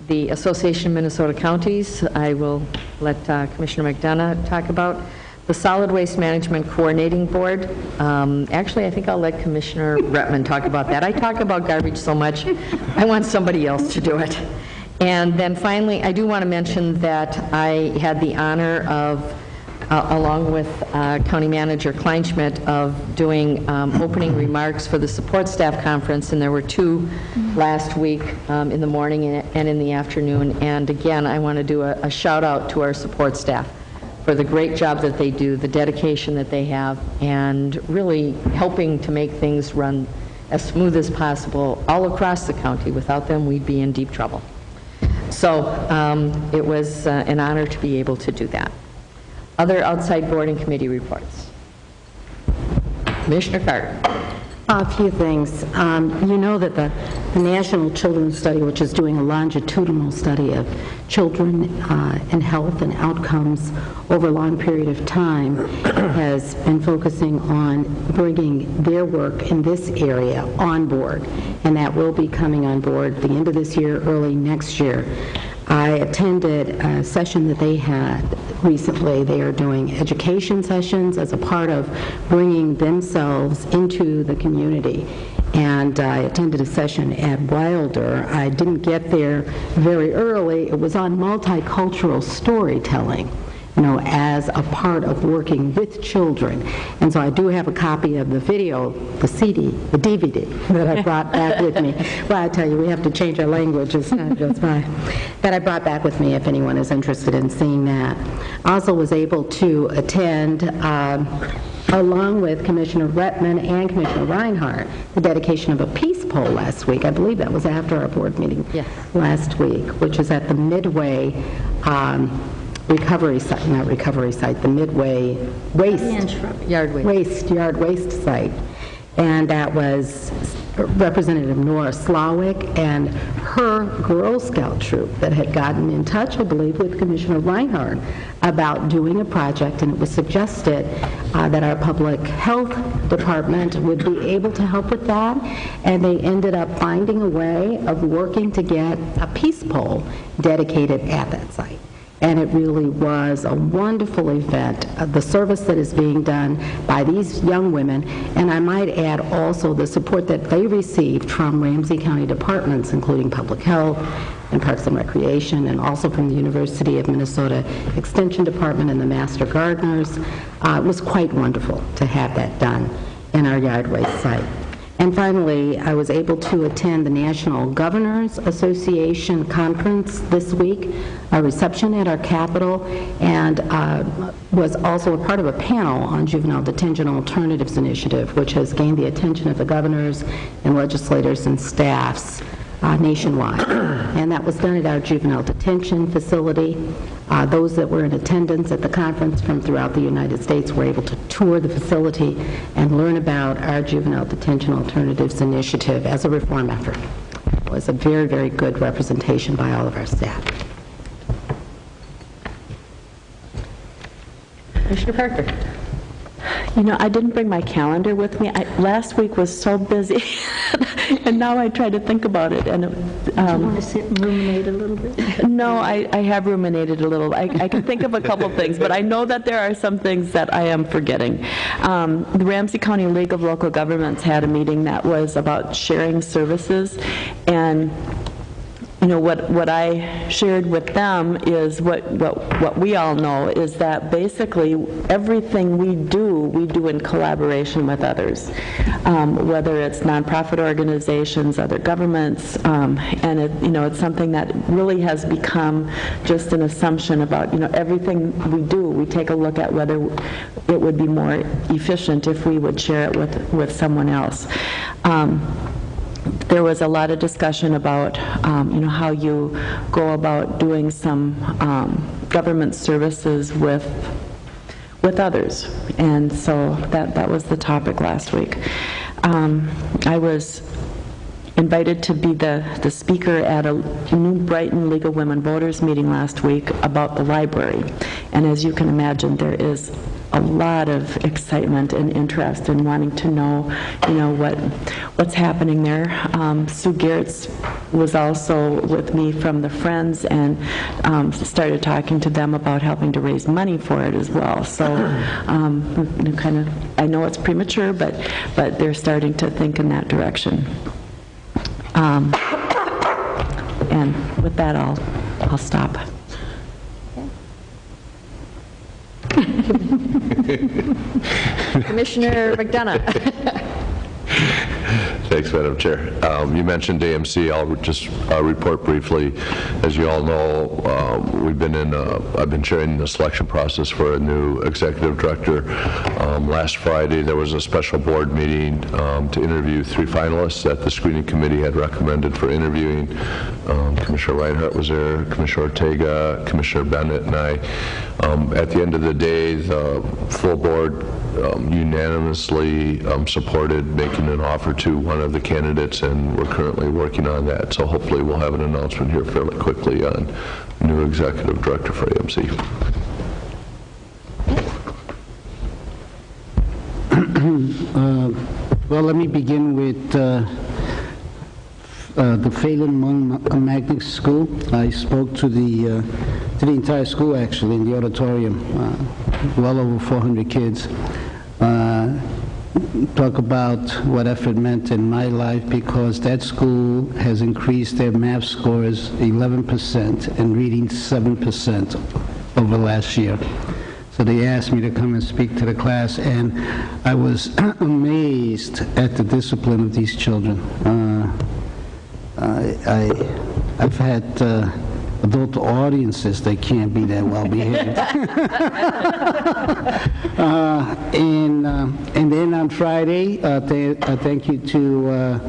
the Association of Minnesota Counties, I will let Commissioner McDonough talk about. The Solid Waste Management Coordinating Board, actually, I think I'll let Commissioner Rettman talk about that. I talk about garbage so much, I want somebody else to do it. And then finally, I do want to mention that I had the honor of, along with County Manager Kleinschmidt, of doing opening remarks for the Support Staff Conference, and there were two last week in the morning and in the afternoon. And again, I want to do a shout out to our support staff for the great job that they do, the dedication that they have, and really helping to make things run as smooth as possible all across the county. Without them, we'd be in deep trouble. So it was an honor to be able to do that. Other outside board and committee reports. Commissioner Carter. A few things. You know that the National Children's Study, which is doing a longitudinal study of children and health and outcomes over a long period of time, has been focusing on bringing their work in this area on board, and that will be coming on board the end of this year, early next year. I attended a session that they had recently. They are doing education sessions as a part of bringing themselves into the community. And I attended a session at Wilder. I didn't get there very early. It was on multicultural storytelling, you know, as a part of working with children. And so I do have a copy of the video, the CD, the DVD that I brought back with me. Well, I tell you, we have to change our language. It's not just fine. That I brought back with me if anyone is interested in seeing that. I also was able to attend, along with Commissioner Rettman and Commissioner Reinhardt, the dedication of a peace pole last week. I believe that was after our board meeting last week, which is at the Midway recovery site, not recovery site, the Midway yard waste site. And that was Representative Nora Slawick and her Girl Scout troop that had gotten in touch, I believe, with Commissioner Reinhardt about doing a project, and it was suggested that our public health department would be able to help with that, and they ended up finding a way of working to get a peace pole dedicated at that site. And it really was a wonderful event, the service that is being done by these young women, and I might add also the support that they received from Ramsey County departments, including Public Health and Parks and Recreation, and also from the University of Minnesota Extension Department and the Master Gardeners. It was quite wonderful to have that done in our yard waste site. And finally, I was able to attend the National Governors Association Conference this week, a reception at our Capitol, and was also a part of a panel on Juvenile Detention Alternatives Initiative, which has gained the attention of the governors and legislators and staffs nationwide. And that was done at our juvenile detention facility. Those that were in attendance at the conference from throughout the United States were able to tour the facility and learn about our Juvenile Detention Alternatives Initiative as a reform effort. It was a very, very good representation by all of our staff. Commissioner Parker. You know, I didn't bring my calendar with me. Last week was so busy, and now I try to think about it. And do you want to sit and ruminate a little bit? No, I have ruminated a little. I can think of a couple things, but I know that there are some things that I am forgetting. The Ramsey County League of Local Governments had a meeting that was about sharing services, and you know, what I shared with them is what we all know is that basically everything we do in collaboration with others, whether it's nonprofit organizations, other governments, and it's something that really has become just an assumption about, you know, everything we do. We take a look at whether it would be more efficient if we would share it with someone else. There was a lot of discussion about, how you go about doing some government services with others, and so that was the topic last week. I was invited to be the speaker at a New Brighton League of Women Voters meeting last week about the library, and as you can imagine, there is a lot of excitement and interest in wanting to know, what's happening there. Sue Geertz was also with me from the Friends and started talking to them about helping to raise money for it as well. So I know it's premature, but they're starting to think in that direction. And with that, I'll stop. Commissioner McDonough. Thanks, Madam Chair. You mentioned AMC. I'll just report briefly. As you all know, I've been chairing the selection process for a new executive director. Last Friday, there was a special board meeting to interview 3 finalists that the screening committee had recommended for interviewing. Commissioner Reinhardt was there, Commissioner Ortega, Commissioner Bennett, and I. At the end of the day, the full board unanimously supported making an offer to one of the candidates, and we're currently working on that. So hopefully we'll have an announcement here fairly quickly on new executive director for AMC. Well, let me begin with the Phelan Mung Magnet School. I spoke to the entire school, actually, in the auditorium, well over 400 kids. Talk about what effort meant in my life, because that school has increased their math scores 11% and reading 7% over last year. So they asked me to come and speak to the class, and I was amazed at the discipline of these children. I've had adult audiences that can't be that well behaved. And then on Friday, thank you to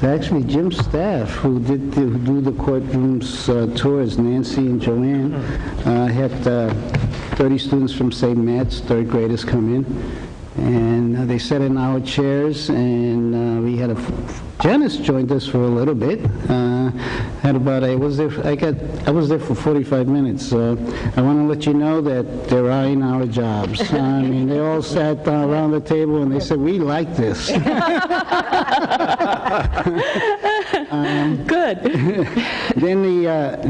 actually Jim's staff who do the courtrooms tours, Nancy and Joanne. I had 30 students from St. Matt's, 3rd graders, come in, and they sat in our chairs, and we had Janice joined us for a little bit. Had about I was there for 45 minutes. So I want to let you know that they're eyeing our jobs. I mean, they all sat around the table and they said, "We like this." Good. Then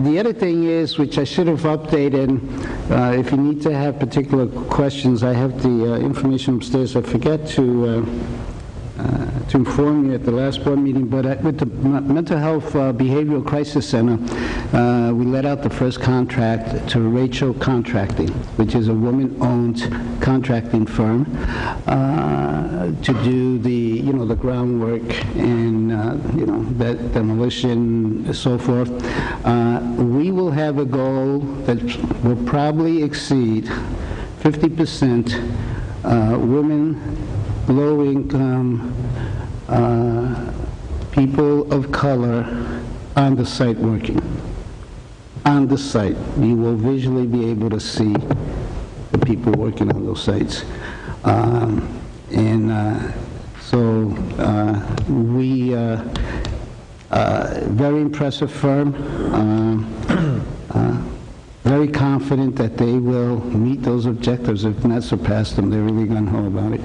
the other thing is, which I should have updated, if you need to have particular questions, I have the information upstairs. I forgot to inform you at the last board meeting, but with the Mental Health Behavioral Crisis Center, we let out the first contract to Rachel Contracting, which is a woman-owned contracting firm, to do the groundwork and that demolition and so forth. We will have a goal that will probably exceed 50% women, low-income people of color on the site working. On the site, you will visually be able to see the people working on those sites. So we, very impressive firm, very confident that they will meet those objectives, if not surpass them. They're really gung-ho about it.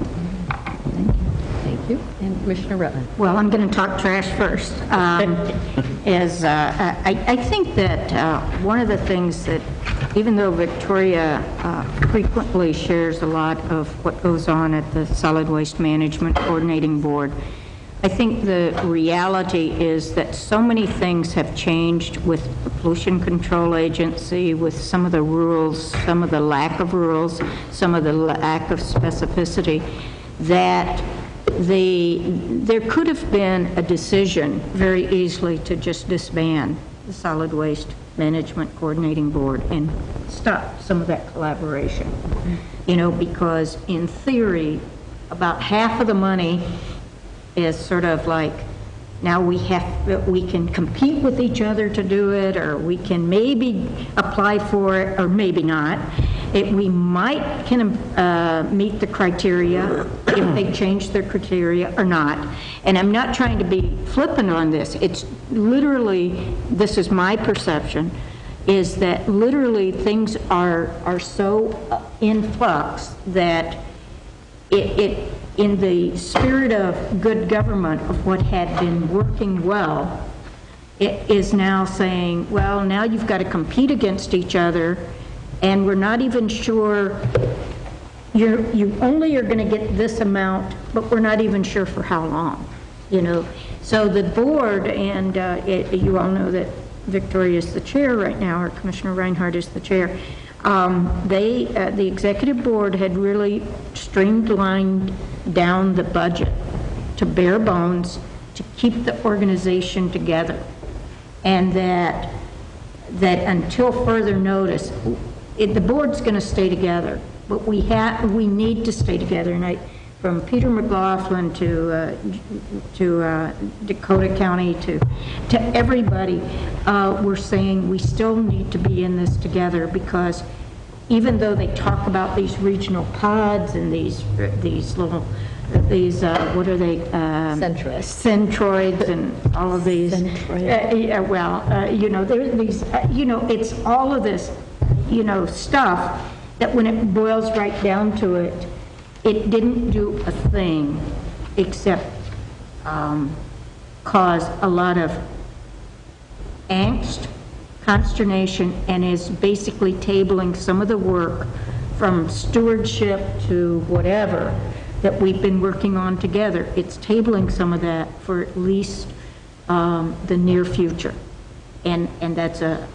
Thank you. And Commissioner Rettman. Well, I'm going to talk trash first. I think that one of the things that, even though Victoria frequently shares a lot of what goes on at the Solid Waste Management Coordinating Board, I think the reality is that so many things have changed with the Pollution Control Agency, with some of the rules, some of the lack of rules, some of the lack of specificity, that there could have been a decision very easily to just disband the Solid Waste Management Coordinating Board and stop some of that collaboration. Because in theory, about half of the money is sort of like, now we can compete with each other to do it, or we can maybe apply for it, or maybe not. We can meet the criteria if they change their criteria or not. And I'm not trying to be flippant on this. It's literally, this is my perception, is that literally things are so in flux that it in the spirit of good government of what had been working well, it is now saying, well, now you've got to compete against each other, and we're not even sure, you only are going to get this amount, but we're not even sure for how long, you know. So the board, and you all know that Victoria is the chair right now, or Commissioner Reinhardt is the chair, the executive board had really streamlined down the budget to bare bones to keep the organization together. And that until further notice, the board's going to stay together, but we need to stay together. And from Peter McLaughlin to Dakota County to everybody, we're saying we still need to be in this together, because even though they talk about these regional pods and these little, what are they? Centroids and all of these. You know, there's these, you know, it's all of this, you know, stuff that when it boils right down to it, it didn't do a thing except cause a lot of angst, consternation, and is basically tabling some of the work from stewardship to whatever that we've been working on together. It's tabling some of that for at least the near future. And that's a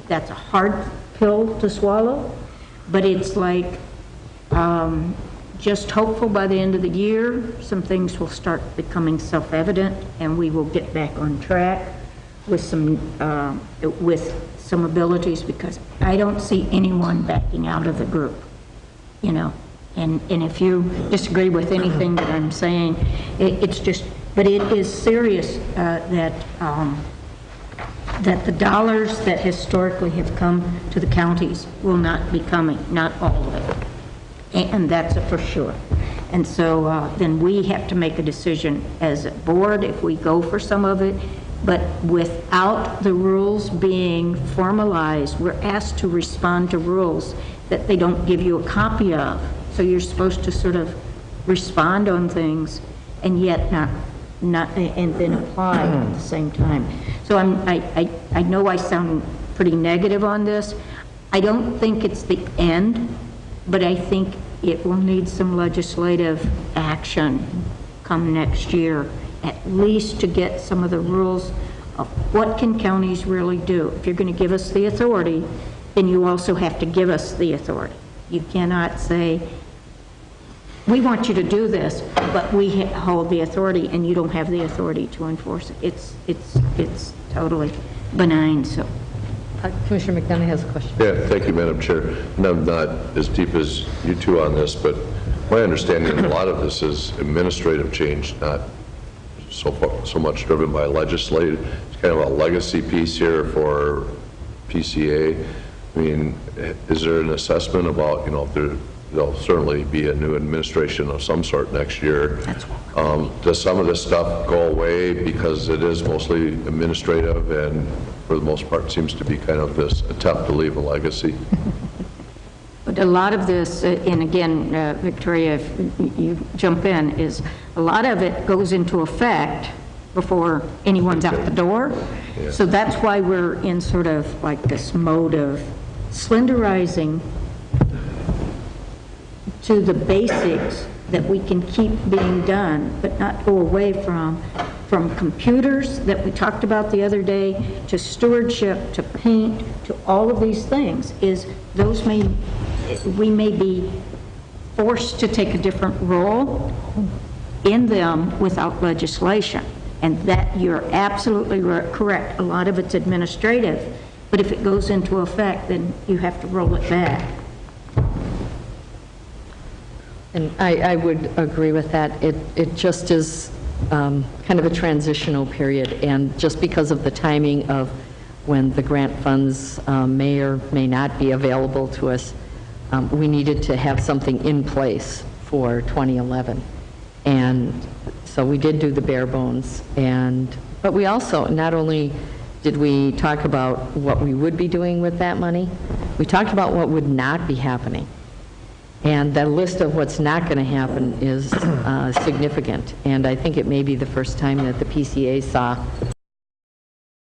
hard pill to swallow, but it's like just hopeful by the end of the year, some things will start becoming self-evident, and we will get back on track with some abilities, because I don't see anyone backing out of the group, you know. And if you disagree with anything that I'm saying, it's just, but it is serious that the dollars that historically have come to the counties will not be coming, not all of it. And that's for sure. And so then we have to make a decision as a board if we go for some of it, but without the rules being formalized, we're asked to respond to rules that they don't give you a copy of. So you're supposed to sort of respond on things and yet not and then apply at the same time. So I know I sound pretty negative on this. I don't think it's the end, but I think it will need some legislative action come next year, at least to get some of the rules of what can counties really do. If you're going to give us the authority, then you also have to give us the authority. You cannot say, we want you to do this, but we hold the authority and you don't have the authority to enforce it. It's totally benign. So, Commissioner McDonough has a question. Yeah, thank you, Madam Chair. And I'm not as deep as you two on this, but my understanding a lot of this is administrative change, not so much driven by legislative. It's kind of a legacy piece here for PCA. I mean, is there an assessment about, you know, if there'll certainly be a new administration of some sort next year. Does some of this stuff go away because it is mostly administrative and for the most part seems to be kind of this attempt to leave a legacy? but a lot of this, and again, Victoria, if you jump in, is a lot of it goes into effect before anyone's out the door. Yeah. So that's why we're in sort of like this mode of slenderizing to the basics that we can keep being done, but not go away from computers that we talked about the other day, to stewardship, to paint, to all of these things, is those we may be forced to take a different role in them without legislation. And that you're absolutely correct. A lot of it's administrative, but if it goes into effect, then you have to roll it back. And I would agree with that. It just is kind of a transitional period, and just because of the timing of when the grant funds may or may not be available to us, we needed to have something in place for 2011. And so we did do the bare bones, but we also not only did we talk about what we would be doing with that money? We talked about what would not be happening. And the list of what's not going to happen is significant. And I think it may be the first time that the PCA saw